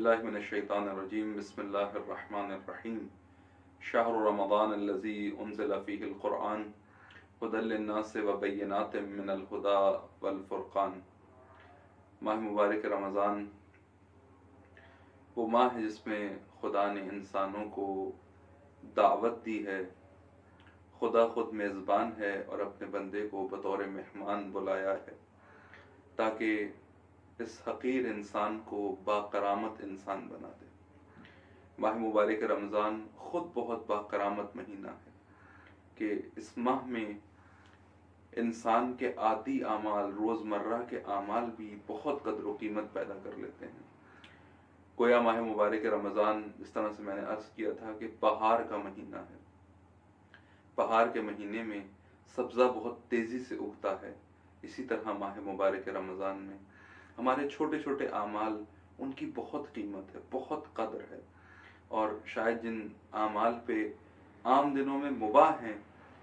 باللہ من الشیطان الرجیم بسم اللہ الرحمن الرحیم شہر رمضان الذی انزل فیہ القرآن ھدی للناس وبینات من الہدی والفرقان۔ ماہ مبارک رمضان وہ ماہ ہے جس میں خدا نے انسانوں کو دعوت دی ہے، خدا خود میزبان ہے اور اپنے بندے کو بطور مہمان بلایا ہے تاکہ اس حقیر انسان کو باکرامت انسان بنا دے۔ ماہ مبارک رمضان خود بہت باکرامت مہینہ ہے کہ اس ماہ میں انسان کے عادی اعمال، روزمرہ کے اعمال بھی بہت قدر و قیمت پیدا کر لیتے ہیں۔ گویا ماہ مبارک رمضان جس طرح سے میں نے عرض کیا تھا کہ بہار کا مہینہ ہے۔ بہار کے مہینے میں سبزہ بہت تیزی سے اگتا ہے، اسی طرح ماہ مبارک رمضان میں ہمارے چھوٹے چھوٹے اعمال ان کی بہت قیمت ہے، بہت قدر ہے، اور شاید جن اعمال پہ عام دنوں میں مباح ہیں،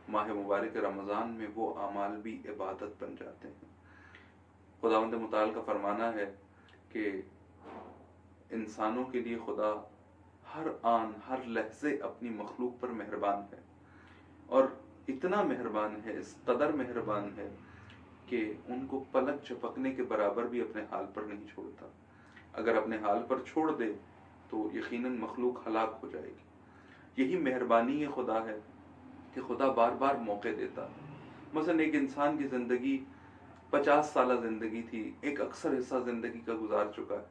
ماہ مبارک رمضان میں وہ اعمال بھی عبادت بن جاتے ہیں۔ خداوند متعال کا فرمانا ہے کہ انسانوں کے لیے خدا ہر آن ہر لحظے اپنی مخلوق پر مہربان ہے، اور اتنا مہربان ہے، اس قدر مہربان ہے کہ ان کو پلک جھپکنے کے برابر بھی اپنے حال پر نہیں چھوڑتا۔ اگر اپنے حال پر چھوڑ دے تو یقیناً مخلوق ہلاک ہو جائے گی۔ یہی مہربانی خدا ہے کہ خدا بار بار موقع دیتا ہے۔ مثلا ایک انسان کی زندگی 50 سالہ زندگی تھی، ایک اکثر حصہ زندگی کا گزار چکا ہے،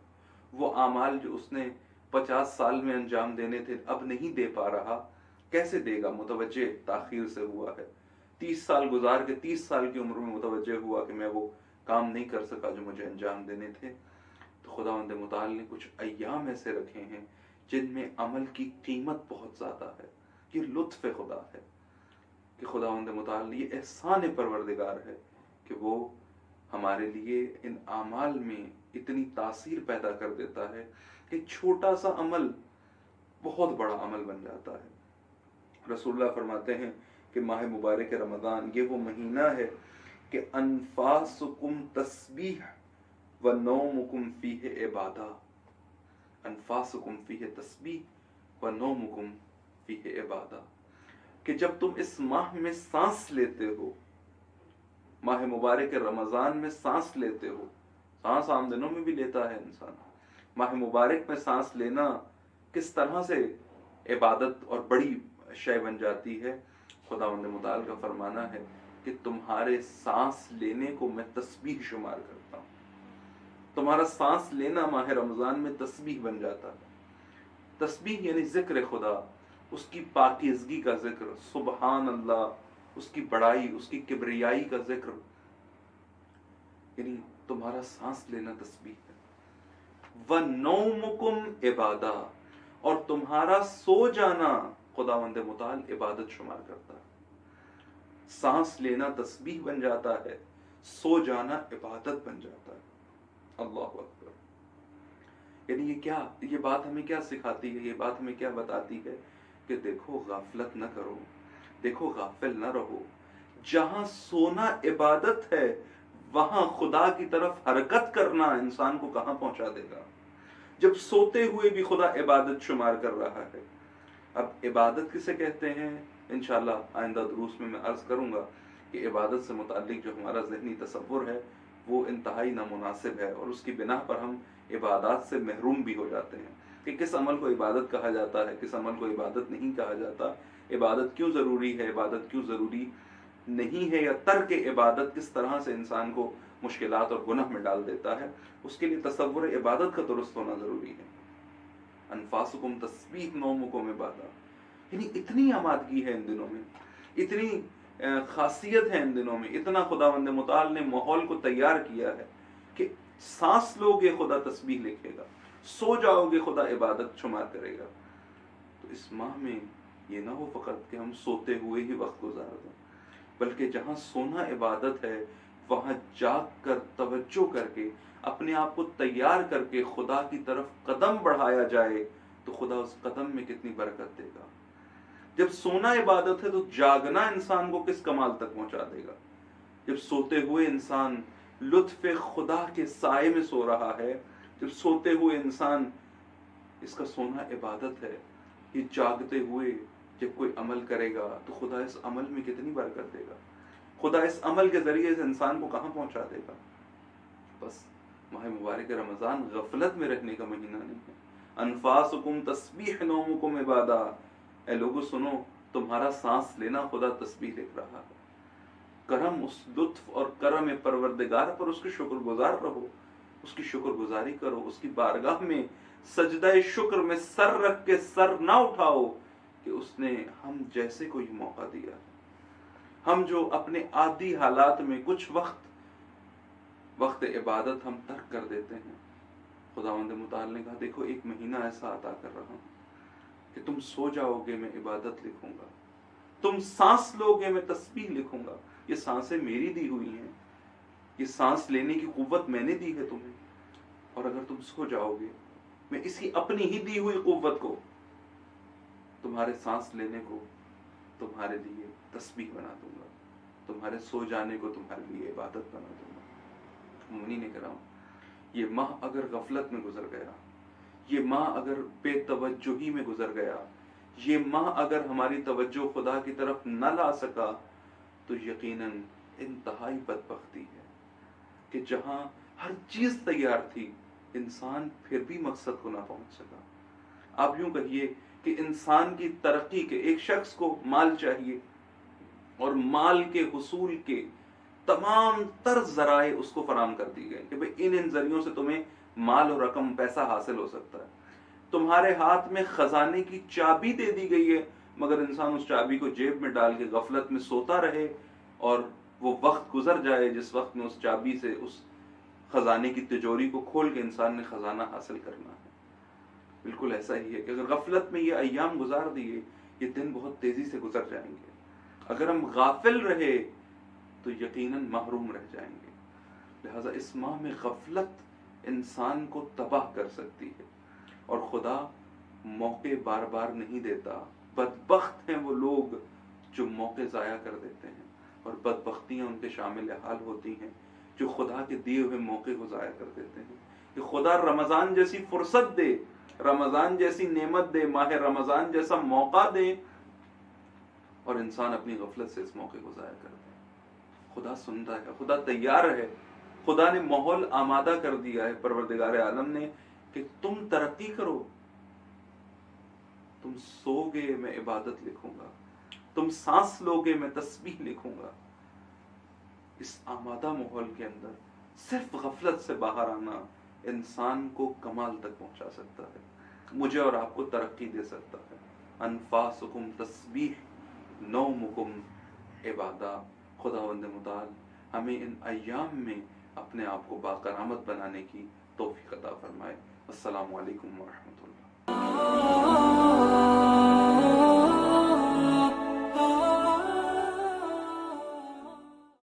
وہ اعمال جو اس نے 50 سال میں انجام دینے تھے اب نہیں دے پا رہا، کیسے دے گا؟ متوجہ تاخیر سے ہوا ہے۔ 30 سال گزار کے 30 سال کی عمر میں متوجہ ہوا کہ میں وہ کام نہیں کر سکا جو مجھے انجام دینے تھے، تو خداوند متعال نے کچھ ایام ایسے رکھے ہیں جن میں عمل کی قیمت بہت زیادہ ہے۔ یہ لطف خدا ہے کہ خداوند متعال یہ احسان پروردگار ہے کہ وہ ہمارے لیے ان اعمال میں اتنی تاثیر پیدا کر دیتا ہے کہ چھوٹا سا عمل بہت بڑا عمل بن جاتا ہے۔ رسول اللہ فرماتے ہیں کہ ماہ مبارک رمضان یہ وہ مہینہ ہے کہ انفاسکم تسبیح و نومکم فیہ عبادہ، انفاسکم فیہ تسبیح و نومکم فیہ عبادہ، کہ جب تم اس ماہ میں سانس لیتے ہو، ماہ مبارک رمضان میں سانس لیتے ہو، سانس عام دنوں میں بھی لیتا ہے انسان، ماہ مبارک میں سانس لینا کس طرح سے عبادت اور بڑی شے بن جاتی ہے۔ خداوند متعال کا فرمانا ہے کہ تمہارے سانس لینے کو میں تسبیح شمار کرتا ہوں۔ تمہارا سانس لینا ماہ رمضان میں تسبیح بن جاتا ہے۔ تسبیح یعنی ذکر خدا، اس کی پاکیزگی کا ذکر، سبحان اللہ، اس کی بڑائی، اس کی کبریائی کا ذکر، یعنی تمہارا سانس لینا تسبیح ہے۔ وَنَوْمُكُمْ عبادہ، اور تمہارا سو جانا خداوند متعال عبادت شمار کرتا ہے۔ سانس لینا تسبیح بن جاتا ہے، سو جانا عبادت بن جاتا ہے۔ اللہ اکبر۔ یعنی یہ بات ہمیں کیا سکھاتی ہے؟ یہ بات ہمیں کیا بتاتی ہے کہ دیکھو غفلت نہ کرو، دیکھو غافل نہ رہو۔ جہاں سونا عبادت ہے وہاں خدا کی طرف حرکت کرنا انسان کو کہاں پہنچا دے گا؟ جب سوتے ہوئے بھی خدا عبادت شمار کر رہا ہے۔ اب عبادت کسے کہتے ہیں؟ انشاءاللہ آئندہ دروس میں عرض کروں گا کہ عبادت سے متعلق جو ہمارا ذہنی تصور ہے وہ انتہائی نامناسب ہے، اور اس کی بنا پر ہم عبادات سے محروم بھی ہو جاتے ہیں کہ کس عمل کو عبادت کہا جاتا ہے، کس عمل کو عبادت نہیں کہا جاتا، عبادت کیوں ضروری ہے، عبادت کیوں ضروری نہیں ہے، یا ترک عبادت کس طرح سے انسان کو مشکلات اور گناہ میں ڈال دیتا ہے۔ اس کے لیے تصور عبادت کا درست ہونا ضروری ہے۔ انفاسکم تسبیح نومکم عبادہ، یعنی اتنی آمادگی ہے ان دنوں میں، اتنی خاصیت ہے ان دنوں میں، اتنا خداوند متعال نے ماحول کو تیار کیا ہے کہ سانس لوگے خدا تسبیح لکھے گا، سو جاؤ گے خدا عبادت شمار کرے گا۔ تو اس ماہ میں یہ نہ ہو فقط کہ ہم سوتے ہوئے ہی وقت گزار دیں، بلکہ جہاں سونا عبادت ہے وہاں جاگ کر توجہ کر کے اپنے آپ کو تیار کر کے خدا کی طرف قدم بڑھایا جائے تو خدا اس قدم میں کتنی برکت دے گا۔ جب سونا عبادت ہے تو جاگنا انسان کو کس کمال تک پہنچا دے گا۔ جب سوتے ہوئے انسان لطف خدا کے سائے میں سو رہا ہے، جب سوتے ہوئے انسان اس کا سونا عبادت ہے. یہ جاگتے ہوئے جب کوئی عمل کرے گا تو خدا اس عمل میں کتنی برکت دے گا, خدا اس عمل کے ذریعے اس انسان کو کہاں پہنچا دے گا. بس ماہ مبارک رمضان غفلت میں رہنے کا مہینہ نہیں ہے. انفاسکم تسبیح نومکم عبادہ. اے لوگو سنو, تمہارا سانس لینا خدا تسبیح لکھ رہا ہے. کرم اس لطف اور کرم پروردگار پر اس کے شکر گزار رہو, اس کی شکر گزاری کرو, اس کی بارگاہ میں سجدہ شکر میں سر رکھ کے سر نہ اٹھاؤ کہ اس نے ہم جیسے کو یہ موقع دیا. ہم جو اپنے عادی حالات میں کچھ وقت عبادت ہم ترک کر دیتے ہیں, خداوند متعال نے کہا دیکھو ایک مہینہ ایسا عطا کر رہا ہوں کہ تم سو جاؤ گے میں عبادت لکھوں گا, تم سانس لو گے میں تسبیح لکھوں گا. یہ سانسیں میری دی ہوئی ہیں, یہ سانس لینے کی قوت میں نے دی ہے تمہیں, اور اگر تم سو جاؤ گے میں اسی اپنی ہی دی ہوئی قوت کو, تمہارے سانس لینے کو تمہارے لیے تسبیح بنا دوں گا, تمہارے سو جانے کو تمہارے لیے عبادت بنا دوں گا. مومنین کرام, یہ ماہ اگر غفلت میں گزر گیا, یہ ماہ اگر بے توجہی میں گزر گیا, یہ ماہ اگر ہماری توجہ خدا کی طرف نہ لا سکا تو یقیناً انتہائی بدبختی ہے کہ جہاں ہر چیز تیار تھی انسان پھر بھی مقصد کو نہ پہنچ سکا. آپ یوں کہیے کہ انسان کی ترقی کے, ایک شخص کو مال چاہیے اور مال کے حصول کے تمام تر ذرائع اس کو فراہم کر دی گئے کہ بھئی ان ذریعوں سے تمہیں مال اور رقم پیسہ حاصل ہو سکتا ہے. تمہارے ہاتھ میں خزانے کی چابی دے دی گئی ہے, مگر انسان اس چابی کو جیب میں ڈال کے غفلت میں سوتا رہے اور وہ وقت گزر جائے جس وقت میں اس چابی سے اس خزانے کی تجوری کو کھول کے انسان نے خزانہ حاصل کرنا ہے. بالکل ایسا ہی ہے کہ اگر غفلت میں یہ ایام گزار دیے, یہ دن بہت تیزی سے گزر جائیں گے. اگر ہم غافل رہے تو یقیناً محروم رہ جائیں گے. لہذا اس ماہ میں غفلت انسان کو تباہ کر سکتی ہے, اور خدا موقع بار بار نہیں دیتا. بدبخت ہیں وہ لوگ جو موقع ضائع کر دیتے ہیں, اور بدبختیاں ان کے شامل حال ہوتی ہیں جو خدا کے دیے ہوئے موقع کو ضائع کر دیتے ہیں. کہ خدا رمضان جیسی فرصت دے, رمضان جیسی نعمت دے, ماہ رمضان جیسا موقع دے, اور انسان اپنی غفلت سے اس موقع کو ضائع کر دے. خدا سنتا ہے, خدا تیار ہے, خدا نے ماحول آمادہ کر دیا ہے پروردگار عالم نے کہ تم ترقی کرو, تم سو گے میں عبادت لکھوں گا, تم سانس لو گے میں تسبیح لکھوں گا. اس آمادہ ماحول کے اندر صرف غفلت سے باہر آنا انسان کو کمال تک پہنچا سکتا ہے, مجھے اور آپ کو ترقی دے سکتا ہے. انفاسکم تسبیح نومکم عبادہ. خداوند متعال ہمیں ان ایام میں اپنے آپ کو باکرامت بنانے کی توفیق عطا فرمائے. السلام علیکم ورحمۃ اللہ.